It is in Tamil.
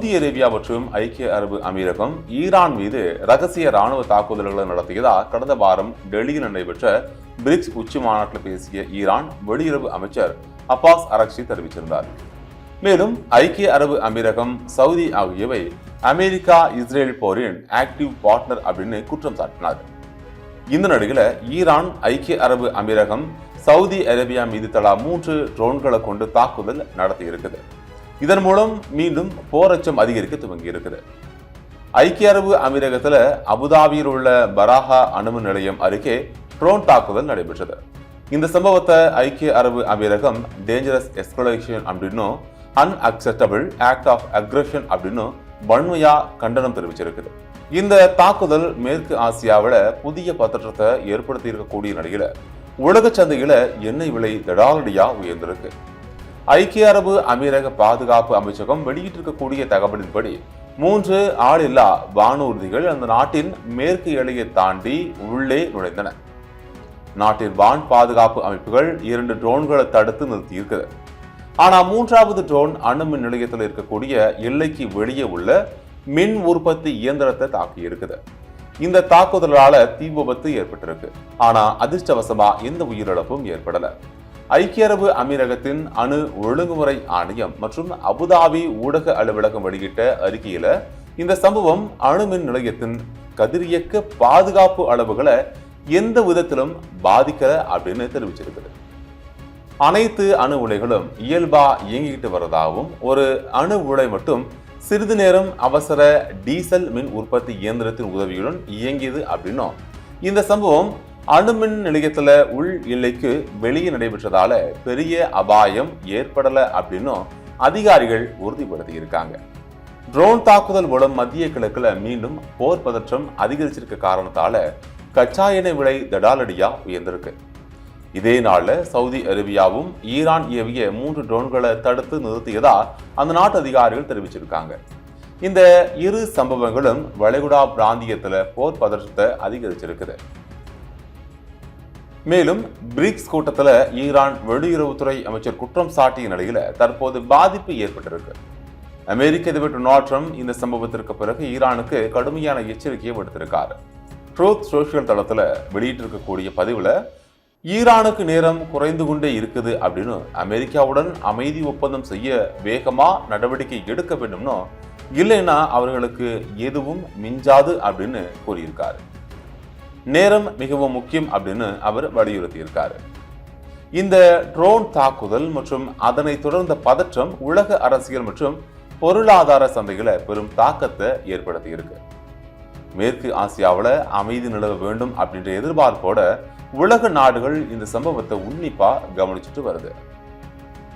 சவுதி அரேபியா மற்றும் ஐக்கிய அரபு அமீரகம் ஈரான் மீது ரகசிய ராணுவ தாக்குதல்களை நடத்தியதா கடந்த வாரம் டெல்லியில் நடைபெற்ற பிரிக்ஸ் உச்சி மாநாட்டில் பேசிய ஈரான் வெளியுறவு அமைச்சர் அப்பாஸ் அரக்சி தெரிவித்திருந்தார். மேலும் ஐக்கிய அரபு அமீரகம், சவுதி ஆகியவை அமெரிக்கா இஸ்ரேல் போரின் ஆக்டிவ் பார்ட்னர் அப்படின்னு குற்றம் சாட்டினார். இந்த நிலையில ஈரான், ஐக்கிய அரபு அமீரகம், சவுதி அரேபியா மீது தலா 3 ட்ரோன்களை கொண்டு தாக்குதல் நடத்தி இருக்குது. இதன் மூலம் மீண்டும் போரச்சம் அதிகரிக்க துவங்கி இருக்குது. ஐக்கிய அரபு அமீரகத்துல அபுதாபியில் உள்ள பராஹா அணுமின் நிலையம் அருகே ட்ரோன் தாக்குதல் நடைபெற்றது. இந்த சம்பவத்தை ஐக்கிய அரபு அமீரகம் டேஞ்சரஸ் எஸ்கலேஷன் அப்படின்னும் அன்அக்செப்டபிள் ஆக்ட் ஆஃப் அக்ரெஷன் அப்படின்னு வன்மையா கண்டனம் தெரிவிச்சிருக்குது. இந்த தாக்குதல் மேற்கு ஆசியாவில் புதிய பதற்றத்தை ஏற்படுத்தி இருக்கக்கூடிய நிலையில உலக சந்தையில எண்ணெய் விலை தடாலடியா உயர்ந்திருக்கு. ஐக்கிய அரபு அமீரக பாதுகாப்பு அமைச்சகம் வெளியிட்டிருக்கக்கூடிய தகவலின்படி 3 ஆளில்லா வானூர்திகள் அந்த நாட்டின் மேற்கு எல்லையை தாண்டி உள்ளே நுழைந்தன. நாட்டின் வான் பாதுகாப்பு அமைப்புகள் 2 ட்ரோன்களை தடுத்து நிறுத்தியிருக்குது. ஆனா 3வது ட்ரோன் அணுமின் நிலையத்தில் இருக்கக்கூடிய எல்லைக்கு வெளியே உள்ள மின் உற்பத்தி இயந்திரத்தை தாக்கி இருக்குது. இந்த தாக்குதலால தீ விபத்து ஏற்பட்டிருக்கு. ஆனா அதிர்ஷ்டவசமா எந்த உயிரிழப்பும் ஏற்படல. ஐக்கிய அரபு அமீரகத்தின் அணு ஒழுங்குமுறை ஆணையம் மற்றும் அபுதாபி ஊடக அலுவலகம் வெளியிட்ட அறிக்கையில இந்த சம்பவம் அணுமின் நிலையத்தின் கதிரியக்க பாதுகாப்பு அளவுகளை எந்த விதத்திலும் பாதிக்கல அப்படின்னு தெரிவிச்சிருக்குது. அனைத்து அணு உலைகளும் இயல்பா இயங்கிட்டு வரதாகவும் ஒரு அணு உலை மட்டும் சிறிது நேரம் அவசர டீசல் மின் உற்பத்தி இயந்திரத்தின் உதவியுடன் இயங்கியது அப்படின்னும், இந்த சம்பவம் அணுமின் நிலையத்துல உள் எல்லைக்கு வெளியே நடைபெற்றதால பெரிய அபாயம் ஏற்படல அப்படின்னும் அதிகாரிகள் உறுதிப்படுத்தி இருக்காங்க. ட்ரோன் தாக்குதல் மூலம் மத்திய கிழக்குல மீண்டும் போர் பதற்றம் அதிகரிச்சிருக்க காரணத்தால கச்சா எண்ணெய் விலை தடாலடியா உயர்ந்திருக்கு. இதே நாள்ல சவுதி அரேபியாவும் ஈரான் ஏவிய 3 ட்ரோன்களை தடுத்து நிறுத்தியதா அந்த நாட்டு அதிகாரிகள் தெரிவிச்சிருக்காங்க. இந்த இரு சம்பவங்களும் வளைகுடா பிராந்தியத்துல போர் பதற்றத்தை அதிகரிச்சிருக்குது. மேலும் பிரிக்ஸ் கூட்டத்துல ஈரான் வெளியுறவுத்துறை அமைச்சர் குற்றம் சாட்டிய நிலையில தற்போது பாதிப்பு ஏற்பட்டிருக்கு. அமெரிக்க அதிபர் டொனால்ட் ட்ரம்ப் இந்த சம்பவத்திற்கு பிறகு ஈரானுக்கு கடுமையான எச்சரிக்கையை விடுத்திருக்காரு. ட்ரூத் சோஷியல் தளத்துல வெளியிட்டிருக்கக்கூடிய பதிவுல ஈரானுக்கு நேரம் குறைந்து கொண்டே இருக்குது அப்படின்னு, அமெரிக்காவுடன் அமைதி ஒப்பந்தம் செய்ய வேகமா நடவடிக்கை எடுக்க வேண்டும்னு, இல்லைன்னா அவர்களுக்கு எதுவும் மிஞ்சாது அப்படின்னு கூறியிருக்காரு. நேரம் மிகவும் முக்கியம் அப்படின்னு அவர் வலியுறுத்தி இருக்காரு. இந்த ட்ரோன் தாக்குதல் மற்றும் அதனை தொடர்ந்த பதற்றம் உலக அரசியல் மற்றும் பொருளாதார சந்தைகளை பெரும் தாக்கத்தை ஏற்படுத்தி இருக்கு. மேற்கு ஆசியாவில் அமைதி நிலவ வேண்டும் அப்படின்ற எதிர்பார்ப்போட உலக நாடுகள் இந்த சம்பவத்தை உன்னிப்பா கவனிச்சுட்டு வருது.